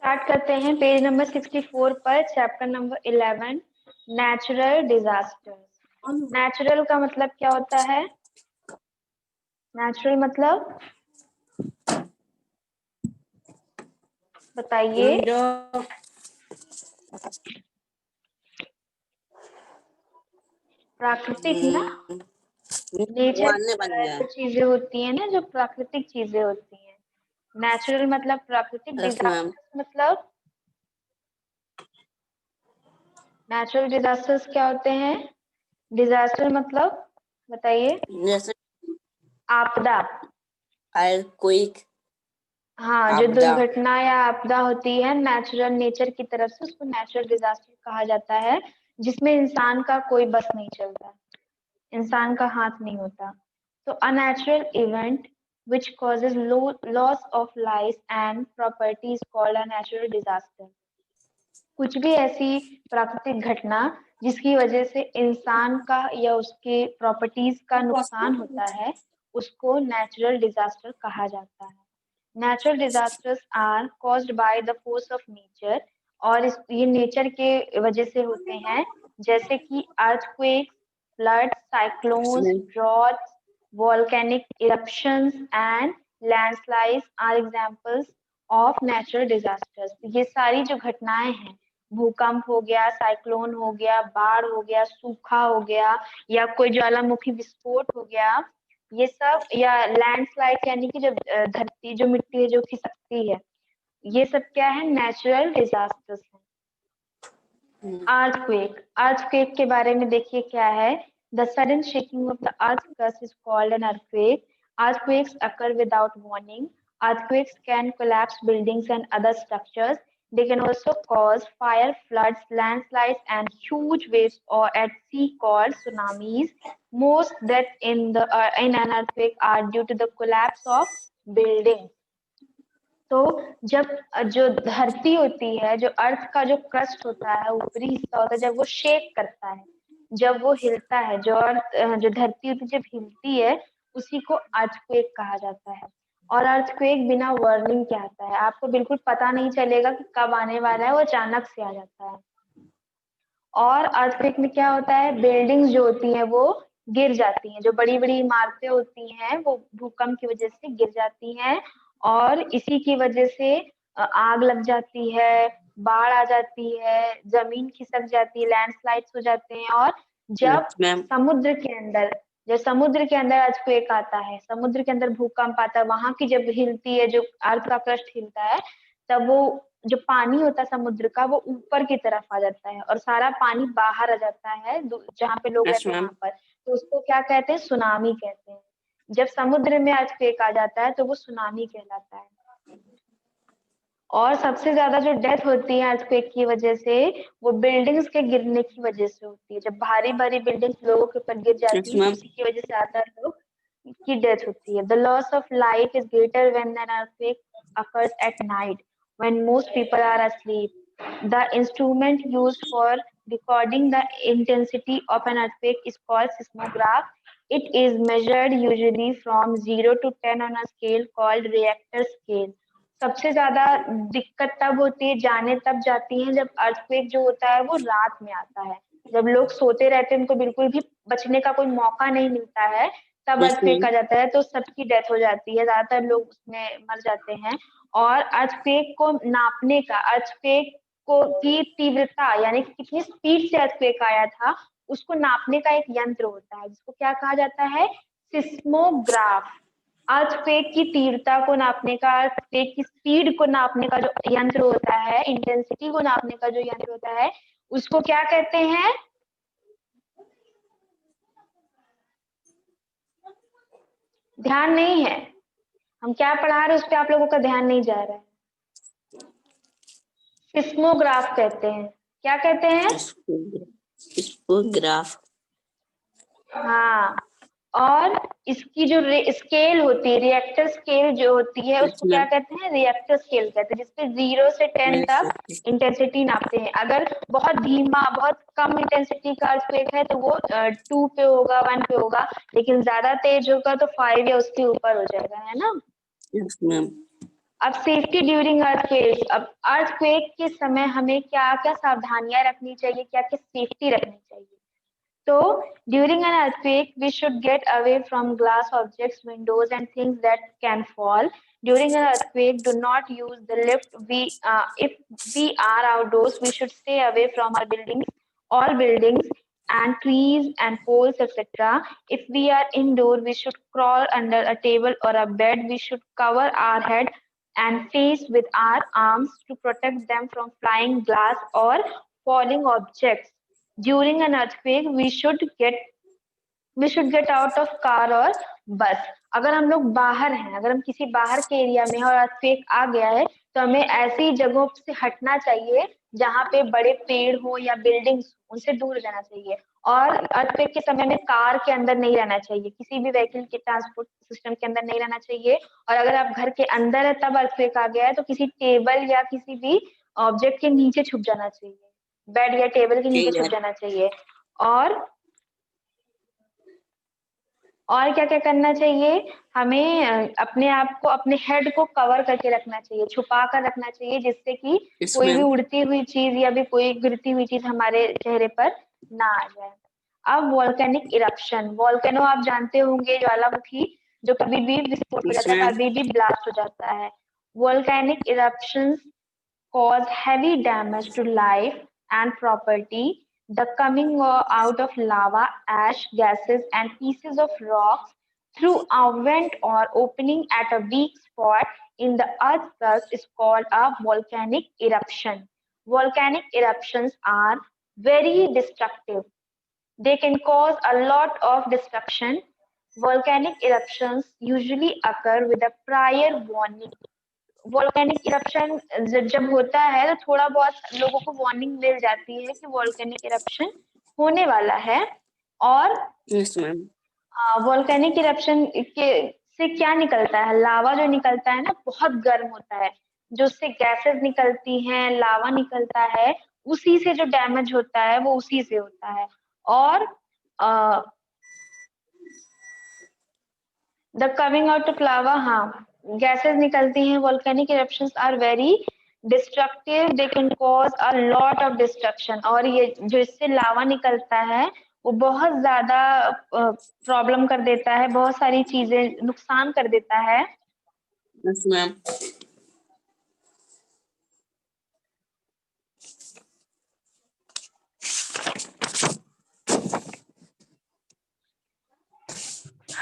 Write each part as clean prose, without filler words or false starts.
Start करते हैं page number 64 पर chapter number 11 natural disasters. Natural का मतलब क्या होता है? नेचुरल मतलब बताइए। प्राकृतिक ना, नेचर जो चीजें होती है ना, जो प्राकृतिक चीजें होती हैं। नेचुरल मतलब प्राकृतिक, डिजास्टर्स मतलब नेचुरल डिजास्टर्स क्या होते हैं? डिजास्टर मतलब बताइए। जैसे आपदा। earthquake, हाँ, जो दुर्घटना या आपदा होती है नेचुरल नेचर की तरफ से, उसको नेचुरल डिजास्टर कहा जाता है, जिसमें इंसान का कोई बस नहीं चलता, इंसान का हाथ नहीं होता। तो a natural event which causes loss of lives and property is called a natural disaster। कुछ भी ऐसी प्राकृतिक घटना जिसकी वजह से इंसान का या उसके प्रॉपर्टीज का नुकसान होता है, उसको नेचुरल डिजास्टर कहा जाता है। Natural disasters are caused by the force of nature, और ये नेचर के वजह से होते हैं, जैसे कि earthquakes, flood, cyclones, droughts, volcanic eruptions and landslides are examples of natural disasters। ये सारी जो घटनाएं हैं, भूकंप हो गया, साइक्लोन हो गया, बाढ़ हो गया, सूखा हो गया, या कोई ज्वालामुखी विस्फोट हो गया, ये सब, या लैंडस्लाइड यानी कि जब धरती, जो मिट्टी है जो खिसकती है, ये सब क्या है? नेचुरल डिजास्टर्स है। अर्थक्वेक, अर्थक्वेक के बारे में देखिए क्या है। The sudden shaking of the earth crust is called an earthquake. Earthquakes occur without warning. Earthquakes can collapse buildings and other structures. They can also cause fire, floods, landslides, and huge waves or at sea called tsunamis. Most deaths in an earthquake are due to the collapse of buildings। तो जब जो धरती होती है, जो अर्थ का जो crust होता है, ऊपरी हिस्सा होता है, जब वो शेक करता है, जब वो हिलता है, जो अर्थ जो धरती होती है जब हिलती है, उसी को अर्थक्वेक कहा जाता है। और अर्थक्वेक बिना वार्निंग के आता है, आपको बिल्कुल पता नहीं चलेगा कि कब आने वाला है, वो अचानक से आ जाता है। और अर्थक्वेक में क्या होता है? बिल्डिंग्स जो होती हैं वो गिर जाती हैं, जो बड़ी बड़ी इमारतें होती हैं वो भूकंप की वजह से गिर जाती हैं, और इसी की वजह से आग लग जाती है, बाढ़ आ जाती है, जमीन खिसक जाती है, लैंडस्लाइड्स हो जाते हैं। और जब समुद्र के अंदर समुद्र के अंदर अर्थक्वेक आता है, समुद्र के अंदर भूकंप आता है, वहां की जब हिलती है, जो अर्थ का क्रस्ट हिलता है, तब वो जो पानी होता है समुद्र का, वो ऊपर की तरफ आ जाता है और सारा पानी बाहर आ जाता है, जहाँ पे लोग रहते हैं वहां पर। तो उसको क्या कहते हैं? सुनामी कहते हैं। जब समुद्र में अर्थक्वेक आ जाता है तो वो सुनामी कहलाता है। और सबसे ज्यादा जो डेथ होती है अर्थक्वेक की वजह से, वो बिल्डिंग्स के गिरने की वजह से होती है। जब भारी भारी बिल्डिंग्स लोगों के ऊपर गिर जाती है, उसी की वजह से ज्यादा लोग की डेथ होती है। The loss of life is greater when an earthquake occurs at night when most people are asleep. The instrument used for recording the intensity of an earthquake is called seismograph. It is measured usually from 0 to 10 on a scale called Richter scale. सबसे ज्यादा दिक्कत तब होती है, जाने तब जाती है, जब अर्थक्वेक जो होता है वो रात में आता है, जब लोग सोते रहते हैं, उनको बिल्कुल भी बचने का कोई मौका नहीं मिलता है, तब अर्थक्वेक आ जाता है, तो सबकी डेथ हो जाती है, ज्यादातर लोग उसमें मर जाते हैं। और अर्थक्वेक को नापने का, अर्थक्वेक को की तीव्रता यानी कि कितनी स्पीड से अर्थक्वेक आया था, उसको नापने का एक यंत्र होता है, जिसको क्या कहा जाता है? सिस्मोग्राफ। अर्थक्वेक की तीव्रता को नापने का, अर्थक्वेक की स्पीड को नापने का जो यंत्र होता है, इंटेंसिटी को नापने का जो यंत्र होता है, उसको क्या कहते हैं? ध्यान नहीं है, हम क्या पढ़ा रहे हैं उस पर आप लोगों का ध्यान नहीं जा रहा है। सिस्मोग्राफ कहते हैं। क्या कहते हैं? सिस्मोग्राफ। हाँ, और इसकी जो स्केल होती है, रिएक्टर स्केल जो होती है, उसको क्या कहते हैं? रिएक्टर स्केल कहते हैं, जिसपे 0 से 10 तक इंटेंसिटी नापते हैं। अगर बहुत धीमा, बहुत कम इंटेंसिटी का अर्थक्वेक है तो वो 2 पे होगा, 1 पे होगा, लेकिन ज्यादा तेज होगा तो 5 या उसके ऊपर हो जाएगा, है ना? Yes ma'am. अब सेफ्टी ड्यूरिंग अर्थक्वेक, अब अर्थक्वेक के समय हमें क्या क्या सावधानियां रखनी चाहिए, क्या क्या सेफ्टी रखनी चाहिए। So, during an earthquake, we should get away from glass objects, windows, and things that can fall. During an earthquake, do not use the lift. If we are outdoors, we should stay away from our buildings, all buildings, and trees and poles, etc. If we are indoor, we should crawl under a table or a bed. We should cover our head and face with our arms to protect them from flying glass or falling objects. During an earthquake we should get out of car और बस। अगर हम लोग बाहर हैं, अगर हम किसी बाहर के एरिया में हैं और अर्थक्वेक आ गया है तो हमें ऐसी जगहों से हटना चाहिए जहाँ पे बड़े पेड़ हो या बिल्डिंग्स, उनसे दूर रहना चाहिए। और अर्थक्वेक के समय में कार के अंदर नहीं रहना चाहिए, किसी भी व्हीकल के ट्रांसपोर्ट सिस्टम के अंदर नहीं रहना चाहिए। और अगर आप घर के अंदर है तब अर्थक्वेक आ गया है तो किसी टेबल या किसी भी ऑब्जेक्ट के नीचे छुप जाना चाहिए, बेड या टेबल के नीचे छुप जाना चाहिए। और क्या क्या करना चाहिए, हमें अपने आप को, अपने हेड को कवर करके रखना चाहिए, छुपा कर रखना चाहिए, जिससे कि कोई भी उड़ती हुई चीज या भी कोई गिरती हुई चीज हमारे चेहरे पर ना आ जाए। अब वॉल्केनिक इरप्शन, वॉल्केनो आप जानते होंगे, ज्वालामुखी जो कभी भी विस्फोट हो जाता है, कभी भी ब्लास्ट हो जाता है। Volcanic eruptions cause heavy damage to life and property. The coming out of lava, ash, gases, and pieces of rocks through a vent or opening at a weak spot in the earth's crust is called a volcanic eruption. Volcanic eruptions are very destructive. They can cause a lot of destruction. Volcanic eruptions usually occur with a prior warning. Volcanic eruption जब होता है तो थोड़ा बहुत लोगों को warning मिल जाती है कि वोल्केनिक इरप्शन होने वाला है। और वोल्केनिक इरप्शन के से क्या निकलता है, लावा जो निकलता है ना बहुत गर्म होता है, जो उससे गैसेस निकलती हैं, लावा निकलता है, उसी से जो डैमेज होता है वो उसी से होता है। और the coming out of lava, हाँ गैसेस निकलती हैं, volcanic eruptions are very destructive, they can cause a lot of destruction. और ये जो इससे लावा निकलता है वो बहुत ज्यादा प्रॉब्लम कर देता है, बहुत सारी चीजें नुकसान कर देता है। Yes, ma'am.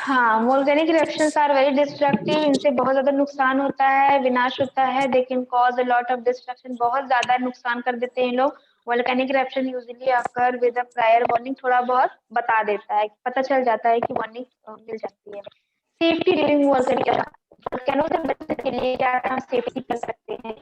हाँ, volcanic eruptions are very destructive, इनसे बहुत ज्यादा नुकसान होता है, विनाश होता है। They can cause a lot of destruction, बहुत ज्यादा नुकसान कर देते हैं लोग। Volcanic eruption usually occur with a prior warning, थोड़ा बहुत बता देता है, पता चल जाता है कि वार्निंग मिल जाती है। सेफ्टी ड्यूरिंग वोल्केनिक वोल्केनो से बचने के लिए क्या हम सेफ्टी कर सकते हैं?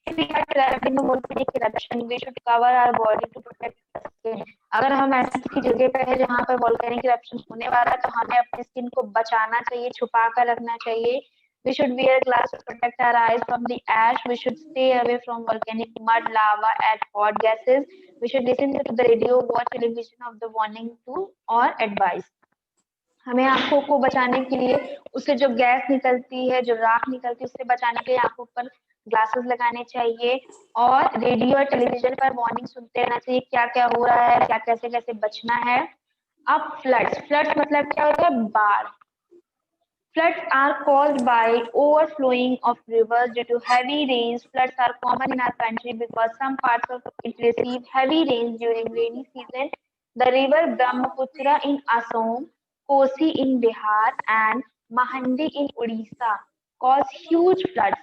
If we are traveling in volcanic eruption, we should cover our body to protect the skin. अगर हम ऐसी किसी जगह पे है जहाँ पर वोल्केनिक इरप्शन होने वाला है तो हमें अपनी स्किन को बचाना चाहिए, छुपा कर रखना चाहिए। We should wear glass to protect our eyes from the ash. We should stay away from volcanic mud, lava, and hot gases. We should listen to the radio, watch television of the warning to or advice. हमें आंखों को बचाने के लिए, उससे जो gas निकलती है, जो राख निकलती है, उससे बचाने के लिए आंखों पर ग्लासेस लगाने चाहिए। और रेडियो और टेलीविजन पर वार्निंग सुनते रहना चाहिए, क्या क्या हो रहा है, क्या कैसे कैसे बचना है। अब फ्लड्स मतलब क्या होता है, बाढ़। Floods are caused by overflowing of rivers due to heavy rains. Floods are common in our country because some parts of it receive heavy rains during rainy season. The river Brahmaputra in Assam, Kosi in Bihar, and Mahandi in Odisha cause huge floods.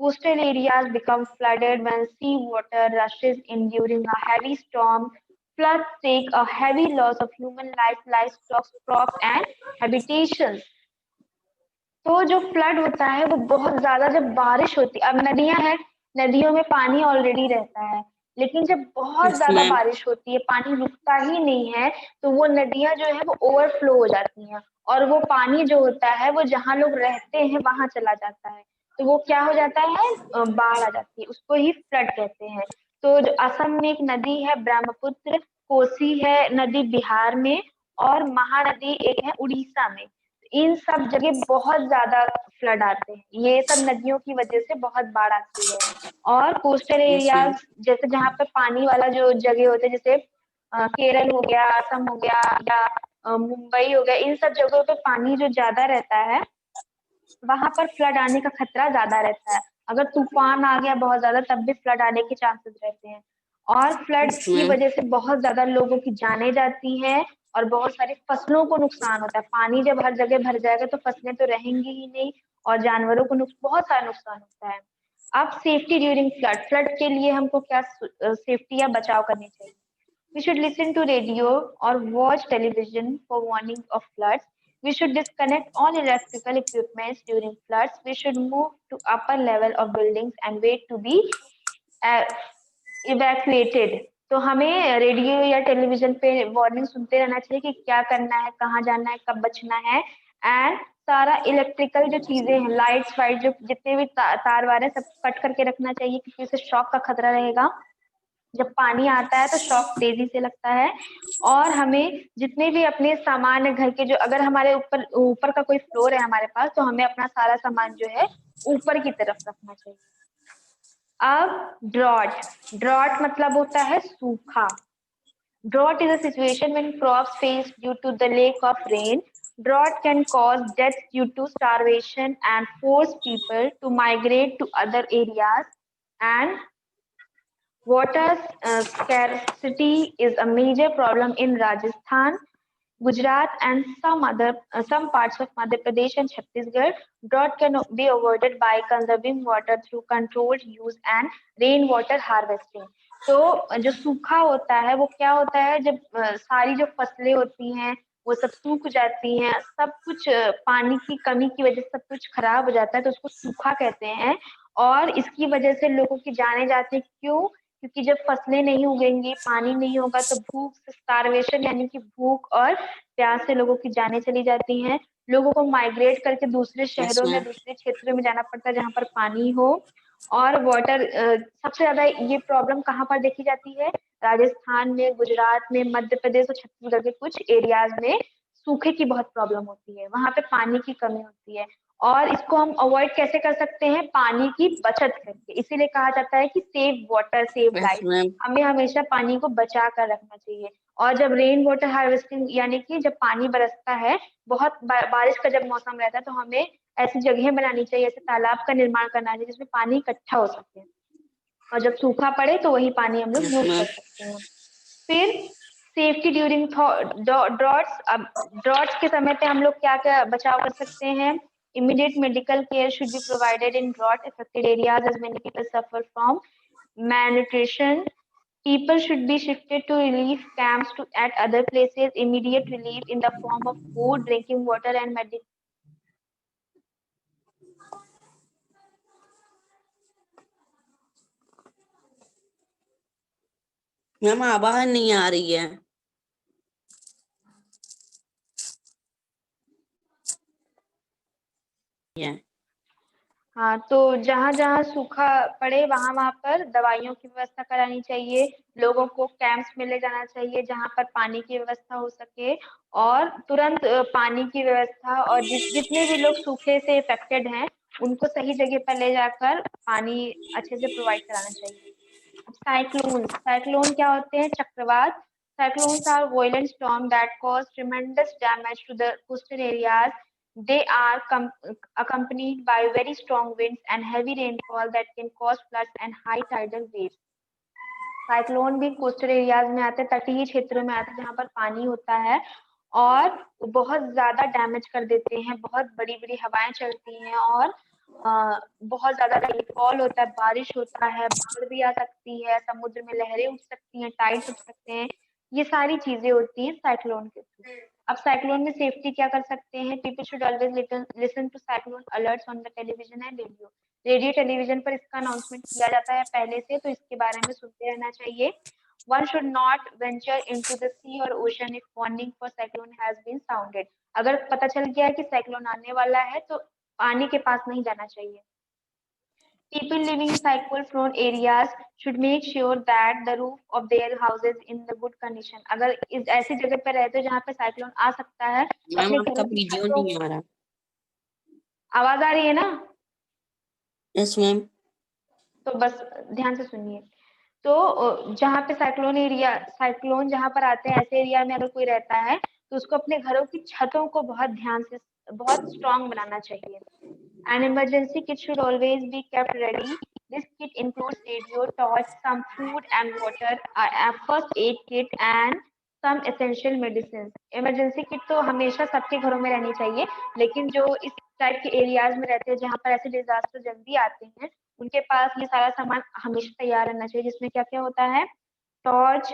Coastal areas become flooded when sea water rushes in during a heavy storm. Floods take a heavy loss of human life, livestock, crops, and habitations. तो जो flood होता है वो बहुत ज्यादा जब बारिश होती है, अब नदियां हैं, नदियों में पानी ऑलरेडी रहता है, लेकिन जब बहुत Yes, ज्यादा ma'am. बारिश होती है, पानी रुकता ही नहीं है, तो वो नदियां जो है वो ओवरफ्लो हो जाती हैं और वो पानी जो होता है वो जहाँ लोग रहते हैं वहां चला जाता है, तो वो क्या हो जाता है, बाढ़ आ जाती है, उसको ही फ्लड कहते हैं। तो जो असम में एक नदी है ब्रह्मपुत्र, कोसी है नदी बिहार में, और महानदी एक है उड़ीसा में। इन सब जगह बहुत ज्यादा फ्लड आते हैं, ये सब नदियों की वजह से बहुत बाढ़ आती है। और कोस्टल Yes, ma'am. एरियाज जैसे जहाँ पे पानी वाला जो जगह होते हैं, जैसे केरल हो गया, असम हो गया, या मुंबई हो गया, इन सब जगहों पे पानी जो ज्यादा रहता है वहां पर फ्लड आने का खतरा ज्यादा रहता है। अगर तूफान आ गया बहुत ज्यादा तब भी फ्लड आने के चांसेस रहते हैं। और फ्लड Yes, की ma'am. वजह से बहुत ज्यादा लोगों की जानें जाती हैं और बहुत सारी फसलों को नुकसान होता है। पानी जब हर जगह भर जाएगा तो फसलें तो रहेंगी ही नहीं और जानवरों को बहुत सारा नुकसान होता है। अब सेफ्टी ड्यूरिंग फ्लड, फ्लड के लिए हमको क्या सेफ्टी या बचाव करनी चाहिए? We should listen to radio or watch television for warning of floods. We should disconnect all electrical equipments during floods. We should move to upper level of buildings and wait to be uh, evacuated. तो हमें radio या television पे warning सुनते रहना चाहिए कि क्या करना है, कहाँ जाना है, कब बचना है। एंड सारा इलेक्ट्रिकल जो चीजें हैं, लाइट्स वाइट जो जितने भी तार वार है, सब कट करके रखना चाहिए क्योंकि उससे शॉक का खतरा रहेगा। जब पानी आता है तो शॉक तेजी से लगता है। और हमें जितने भी अपने सामान है घर के, जो अगर हमारे ऊपर ऊपर का कोई फ्लोर है हमारे पास, तो हमें अपना सारा सामान जो है ऊपर की तरफ रखना चाहिए। अब ड्रॉट, ड्रॉट मतलब होता है सूखा। Drought is a situation when crops fail due to the lack of rain. Drought can cause death due to starvation and force people to migrate to other areas. And water scarcity is a major problem in Rajasthan, Gujarat, and some parts of Madhya Pradesh and Chhattisgarh. Drought can be avoided by conserving water through controlled use and rainwater harvesting. तो जो सूखा होता है वो क्या होता है, जब सारी जो फसलें होती हैं वो सब सूख जाती हैं, सब कुछ पानी की कमी की वजह से सब कुछ खराब हो जाता है, तो उसको सूखा कहते हैं। और इसकी वजह से लोगों की जाने जाती है, क्यों? क्योंकि जब फसलें नहीं उगेंगी, पानी नहीं होगा, तो भूख से स्टारवेशन यानी कि भूख और प्यास से लोगों की जानें चली जाती हैं। लोगों को माइग्रेट करके दूसरे Yes, शहरों में, ma'am. दूसरे क्षेत्रों में जाना पड़ता है जहाँ पर पानी हो। और वाटर सबसे ज्यादा ये प्रॉब्लम कहाँ पर देखी जाती है? राजस्थान में, गुजरात में, मध्य प्रदेश और छत्तीसगढ़ के कुछ एरियाज में सूखे की बहुत प्रॉब्लम होती है, वहां पे पानी की कमी होती है। और इसको हम अवॉइड कैसे कर सकते हैं? पानी की बचत करके। इसीलिए कहा जाता है कि save water save Yes, life. ma'am. हमें हमेशा पानी को बचा कर रखना चाहिए। और जब रेन वाटर हार्वेस्टिंग यानी कि जब पानी बरसता है, बहुत बारिश का जब मौसम रहता है, तो हमें ऐसी जगहें बनानी चाहिए, ऐसे तालाब का निर्माण करना चाहिए जिसमें पानी इकट्ठा हो सके, और जब सूखा पड़े तो वही पानी हम लोग Yes, यूज कर ma'am. सकते हैं। फिर सेफ्टी ड्यूरिंग ड्रॉट्स। अब ड्रॉट्स के समय पे हम लोग क्या क्या बचाव कर सकते हैं? Immediate medical care should be provided in drought affected areas as many people suffer from malnutrition. People should be shifted to relief camps to at other places. Immediate relief in the form of food, drinking water, and medical. Ma'am आवाज नहीं आ रही है। हाँ, तो जहाँ जहाँ सूखा पड़े वहां वहां पर दवाइयों की व्यवस्था करानी चाहिए। लोगों को कैंप्स में ले जाना चाहिए जहाँ पर पानी की व्यवस्था हो सके, और तुरंत पानी की व्यवस्था, और जितने भी लोग सूखे से इफेक्टेड हैं उनको सही जगह पर ले जाकर पानी अच्छे से प्रोवाइड कराना चाहिए। अब साइक्लोन, साइक्लोन क्या होते हैं? चक्रवात। Cyclones are violent storms that cause tremendous damage to the coastal areas. They are accompanied by very strong winds and heavy rainfall that can cause floods and high tidal waves. Cyclone भी coastal areas में आते हैं, तटीय क्षेत्रों में आते हैं जहाँ पर पानी होता है, और बहुत ज्यादा डैमेज कर देते हैं। बहुत बड़ी बड़ी हवाएं चलती हैं, और बहुत ज्यादा रेनफॉल होता है, बारिश होता है, बाढ़ भी आ सकती है, समुद्र में लहरें उठ सकती हैं, टाइड्स उठ सकते हैं। ये सारी चीजें होती हैं साइक्लोन के थ्रू। अब साइक्लोन में सेफ्टी क्या कर सकते हैं? People should always listen to cyclone alerts on the television and radio. Radio television पर इसका अनाउंसमेंट किया जाता है पहले से, तो इसके बारे में सुनते रहना चाहिए। One should not venture into the sea or ocean if warning for cyclone has been sounded. अगर पता चल गया है कि साइक्लोन आने वाला है तो पानी के पास नहीं जाना चाहिए। People living in cyclone-prone areas should make sure that the roof of their houses in the good condition. अगर इस ऐसी जगह पे रहते हो जहाँ पे साइक्लोन आ सकता है, तो मैम अपने आपका घरों की वीडियो छतों, नहीं आ रहा। आवाज आ रही है ना? Yes ma'am. तो बस ध्यान से सुनिए। तो जहाँ पे साइक्लोन जहाँ पर आते हैं, ऐसे एरिया में अगर कोई रहता है, तो उसको अपने घरों की छतों को बहुत ध्यान से, बहुत स्ट्रांग बनाना चाहिए। An emergency kit should always be kept ready. This kit includes radio, torch, some food and water, a first aid kit and some essential medicines. Emergency kit तो हमेशा सबके घरों में रहनी चाहिए, लेकिन जो इस टाइप के एरियाज में रहते हैं जहाँ पर ऐसे डिजास्टर जल्दी आते हैं, उनके पास ये सारा सामान हमेशा तैयार रहना चाहिए, जिसमें क्या क्या होता है? टॉर्च,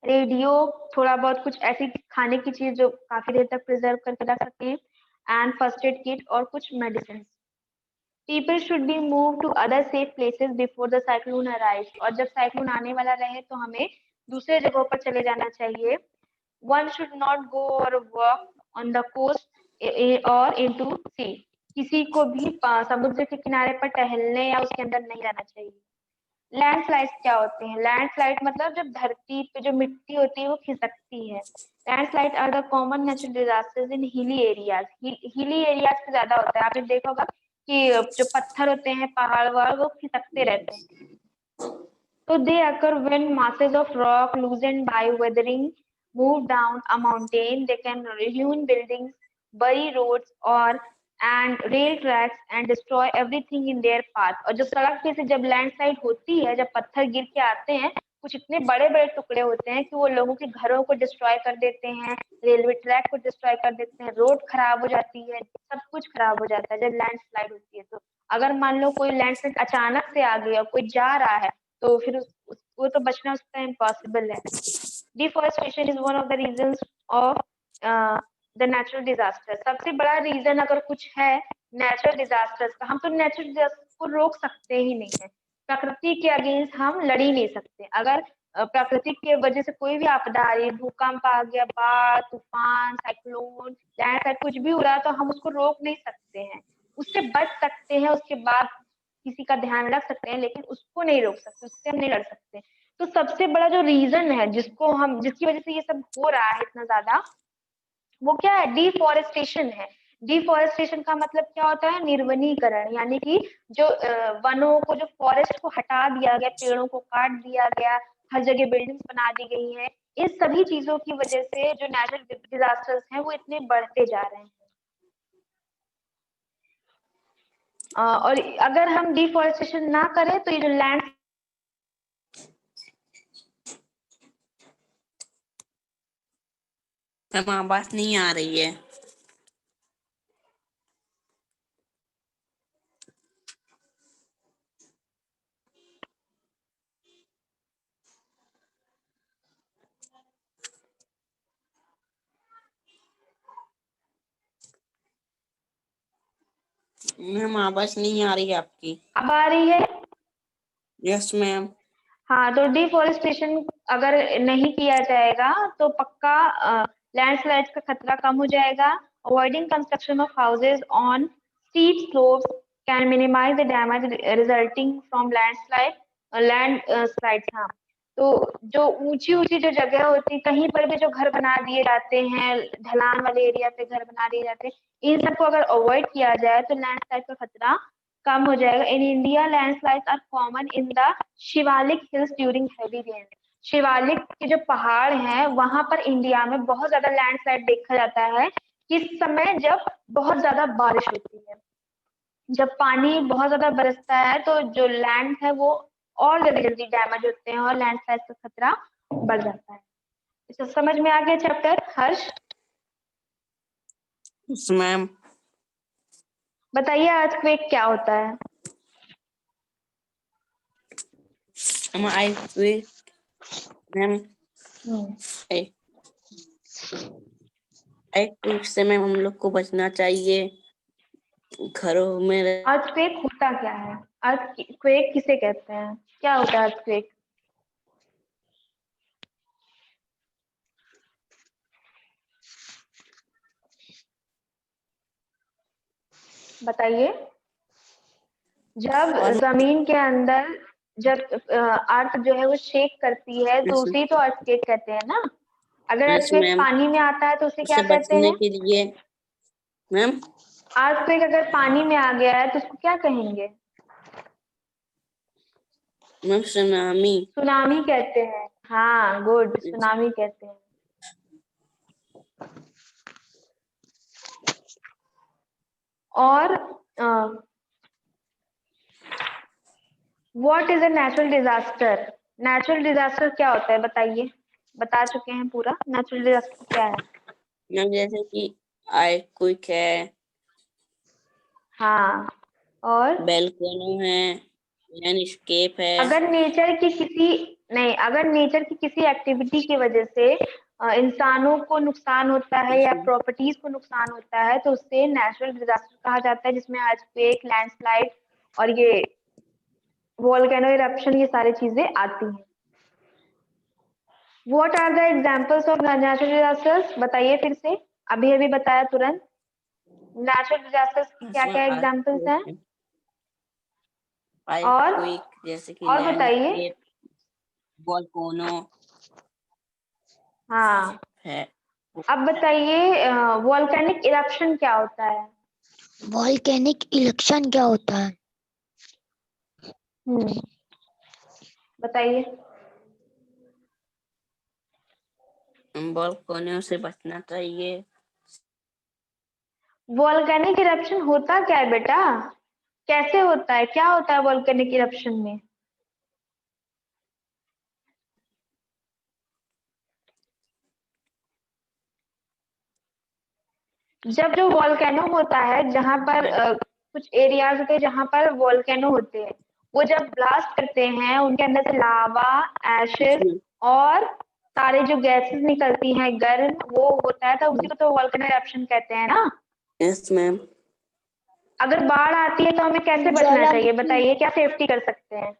रेडियो, थोड़ा बहुत कुछ ऐसी खाने की चीज जो काफी देर तक प्रिजर्व करके रख सकते हैं, एंड फर्स्ट एड किट और कुछ medicine. People should be moved to other safe places before the cyclone arrives. और जब साइक्लोन आने वाला रहे तो हमें दूसरे जगहों पर चले जाना चाहिए। One should not go or walk on the coast or into sea. किसी को भी समुद्र के किनारे पर टहलने या उसके अंदर नहीं जाना चाहिए। लैंडस्लाइड क्या होते हैं? लैंडस्लाइड मतलब जब धरती पे जो मिट्टी होती है वो खिसकती है। Landslide are the common natural disasters in hilly areas. Hilly areas पे ज्यादा होता है। आपने देखा होगा कि जो पत्थर होते हैं, पहाड़ वहाड़, वो खिसकते रहते हैं। So they occur when masses of rock loosened by weathering move down a mountain. They can ruin buildings, bury roads or and rail tracks and destroy everything in their path. और जो सड़क पे से जब लैंडस्लाइड होती है, जब पत्थर गिर के आते हैं, कुछ इतने बड़े बड़े टुकड़े होते हैं कि वो लोगों के घरों को डिस्ट्रॉय कर देते हैं, रेलवे ट्रैक को डिस्ट्रॉय कर देते हैं, रोड खराब हो जाती है, सब कुछ खराब हो जाता है जब लैंडस्लाइड होती है। तो अगर मान लो कोई लैंडस्लाइड अचानक से आ गया, कोई जा रहा है, तो फिर वो तो बचना उसका इम्पॉसिबल है। Deforestation is one of the reasons of the natural disaster. सबसे बड़ा रीजन अगर कुछ है नेचुरल डिजास्टर्स का, हम तो नेचुरल डिजास्टर को रोक सकते ही नहीं है। प्रकृति के अगेंस्ट हम लड़ ही नहीं सकते। अगर प्रकृति की वजह से कोई भी आपदा आ रही है, भूकंप आ गया, बाढ़, तूफान, साइक्लोन, लैंडस्लाइड, कुछ भी हो रहा है, तो हम उसको रोक नहीं सकते हैं। उससे बच सकते हैं, उसके बाद किसी का ध्यान रख सकते हैं, लेकिन उसको नहीं रोक सकते, उससे हम नहीं लड़ सकते। तो सबसे बड़ा जो रीजन है जिसकी वजह से ये सब हो रहा है इतना ज्यादा, वो क्या है? डिफॉरेस्टेशन है। डिफॉरेस्टेशन का मतलब क्या होता है? निर्वनीकरण, यानी कि जो वनों को, जो फॉरेस्ट को हटा दिया गया, पेड़ों को काट दिया गया, हर जगह बिल्डिंग्स बना दी गई है। इन सभी चीजों की वजह से जो नेचुरल डिजास्टर्स हैं वो इतने बढ़ते जा रहे हैं। और अगर हम डिफॉरेस्टेशन ना करें तो ये जो लैंड, मैम आवाज नहीं आ रही है। मैम आवाज नहीं आ रही है आपकी। अब आ रही है? Yes ma'am. हाँ, तो डिफॉरेस्टेशन अगर नहीं किया जाएगा तो पक्का लैंडस्लाइड का खतरा कम हो जाएगा। Avoiding construction of houses on steep slopes can minimize the damage resulting from land slides. हाँ, तो जो ऊंची ऊंची जो जगह होती, कहीं पर भी जो घर बना दिए जाते हैं, ढलान वाले एरिया पे घर बना दिए जाते हैं, इन सबको अगर अवॉइड किया जाए तो लैंडस्लाइड का खतरा कम हो जाएगा। In India landslides are common in the Shivalik hills during heavy rain. Shivalik के जो पहाड़ हैं वहां पर इंडिया में बहुत ज्यादा लैंडस्लाइड देखा जाता है किस समय? जब बहुत ज्यादा बारिश होती है, जब पानी बहुत ज्यादा बरसता है, तो जो लैंड है वो और जल्दी जल्दी डैमेज होते हैं और लैंडस्लाइड का खतरा बढ़ जाता है। इसको समझ में आ गया चैप्टर हर्ष? Yes ma'am. बताइए अर्थक्वेक क्या होता है? मैम earthquake से मैम हम लोग को बचना चाहिए, घरों में अर्थक्वेक होता क्या है? अर्थक्वेक किसे कहते हैं? क्या होता है अर्थक्वेक? बताइए। जब जमीन के अंदर जब अर्थ जो है वो शेक करती है तो उसी तो अर्थक्वेक कहते हैं ना। अगर अर्थक्वेक पानी में आता है तो उसे क्या कहते हैं? के लिए मैम अर्थक्वेक अगर पानी में आ गया है तो उसको क्या कहेंगे? Ma'am tsunami. सुनामी कहते हैं। हाँ गुड, सुनामी कहते हैं। और what is a natural disaster? Natural disaster क्या होता है बताइए? बता चुके हैं पूरा, नेचुरल डिजास्टर क्या है? मैम जैसे कि अर्थक्वेक है, हाँ, और वोल्केनो है, लैंडस्केप है। अगर नेचर की किसी नहीं, अगर नेचर की किसी एक्टिविटी की वजह से इंसानों को नुकसान होता है या प्रॉपर्टीज को नुकसान होता है तो उससे नेचुरल डिजास्टर कहा जाता है, जिसमें अर्थक्वेक, लैंडस्लाइड और ये वोल्केनो इरप्शन, ये सारी चीजें आती हैं। What are the examples of natural disasters? बताइए फिर से, अभी अभी बताया तुरंत। नेचुरल डिजास्टर्स की क्या क्या एग्जांपल्स हैं? और जैसे कि और बताइए। लैंडस्केप, वोल्केनो हाँ, है। अब बताइए वोल्केनिक इरप्शन क्या होता है? वॉल्केनिक इरप्शन क्या होता है? बताइए। वोल्केनो से बचना चाहिए। वोल्केनिक इरप्शन होता क्या है बेटा? कैसे होता है, क्या होता है वोल्केनिक इरप्शन में? जब जो वोल्केनो होता है, जहां पर कुछ एरियाज होते हैं जहां पर वोल्केनो होते हैं, वो जब ब्लास्ट करते हैं उनके अंदर से लावा, एशेस और सारे जो गैसेस निकलती हैं गर्म, वो होता है, तो उसी को तो वोल्केनो इरप्शन कहते हैं ना। Yes ma'am. अगर बाढ़ आती है तो हमें कैसे बचना चाहिए बताइए, क्या सेफ्टी कर सकते हैं?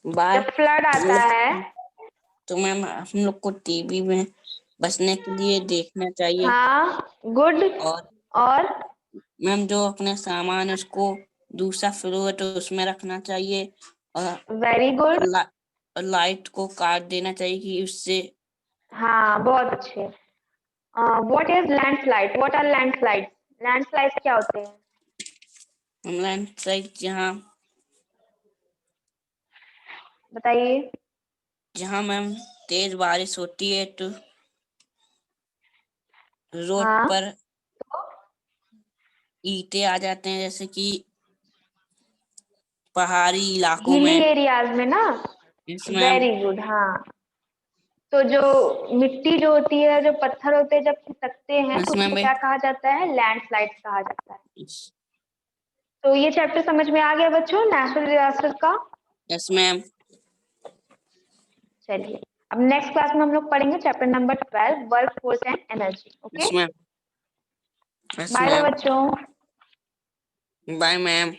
जब फ्लड आता है तो मैम हम लोग को टीवी में बचने के लिए देखना चाहिए। हाँ गुड। और मैम जो अपने सामान उसको दूसरा फ्लोर है तो उसमें रखना चाहिए, और वेरी गुड। लाइट को काट देना चाहिए कि उससे। हाँ बहुत अच्छे। What is landslide? What are landslide? Landslide क्या होते हैं? लैंडस्लाइड बताइए। जहाँ मैम तेज बारिश होती है तो रोड हाँ, पर ईंटें आ जाते हैं, जैसे कि पहाड़ी इलाकों हिली में। एरियाज में ना। इसमें वेरी गुड। हाँ, तो जो मिट्टी जो होती है, जो पत्थर होते हैं, जब खिसकते हैं तो इसमें उसको भी क्या कहा जाता है? लैंडस्लाइड कहा जाता है। तो ये चैप्टर समझ में आ गया बच्चों, नेचुरल डिजास्टर का? Yes ma'am. चलिए, अब नेक्स्ट क्लास में हम लोग पढ़ेंगे chapter number 12, work force and energy. Okay, yes ma'am. Bye bye बच्चों। Bye ma'am.